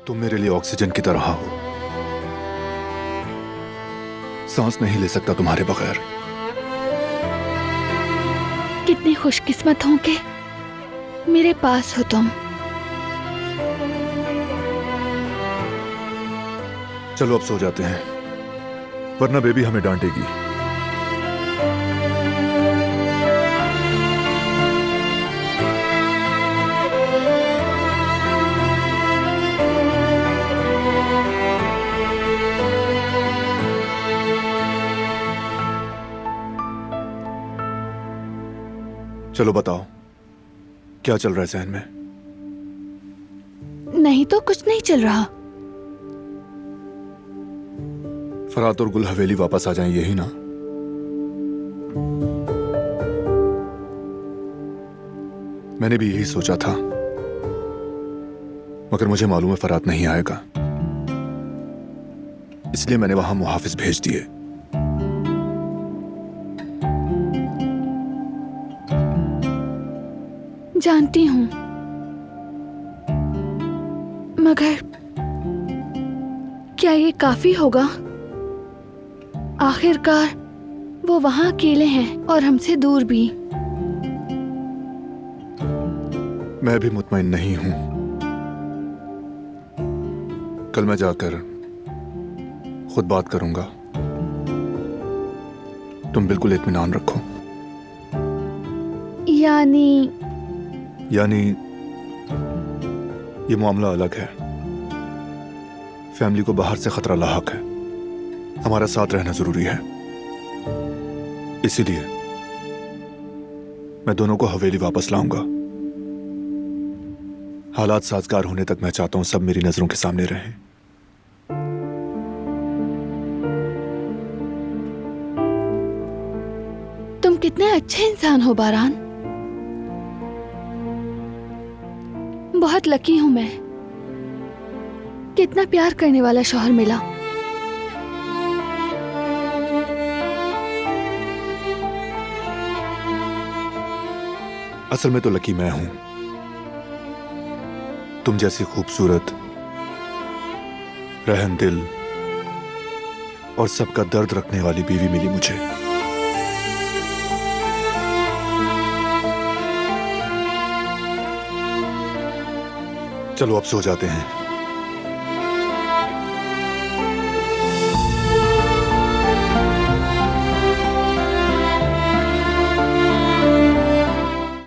तुम मेरे लिए ऑक्सीजन की तरह हो। सांस नहीं ले सकता तुम्हारे बगैर। कितने खुशकिस्मत हो के मेरे पास हो तुम। चलो अब सो जाते हैं, वरना बेबी हमें डांटेगी। चलो बताओ, क्या चल रहा है जहन में? नहीं तो कुछ नहीं चल रहा। फरात और गुल हवेली वापस आ जाएं, यही ना? मैंने भी यही सोचा था, मगर मुझे मालूम है फरात नहीं आएगा, इसलिए मैंने वहां मुहाफिज भेज दिए। जानती हूं, मगर क्या ये काफी होगा? आखिरकार वो वहां अकेले हैं और हमसे दूर भी। मैं भी मुतमईन नहीं हूं। कल मैं जाकर खुद बात करूंगा। तुम बिल्कुल इत्मीनान रखो। यानी ये मामला अलग है। फैमिली को बाहर से खतरा लाहक है, हमारा साथ रहना जरूरी है। इसीलिए मैं दोनों को हवेली वापस लाऊंगा। हालात साजगार होने तक मैं चाहता हूं सब मेरी नजरों के सामने रहें। तुम कितने अच्छे इंसान हो बारान। बहुत लकी हूं मैं, कितना प्यार करने वाला शौहर मिला। असल में तो लकी मैं हूं। तुम जैसी खूबसूरत, रहम दिल और सबका दर्द रखने वाली बीवी मिली मुझे। चलो अब सो जाते हैं।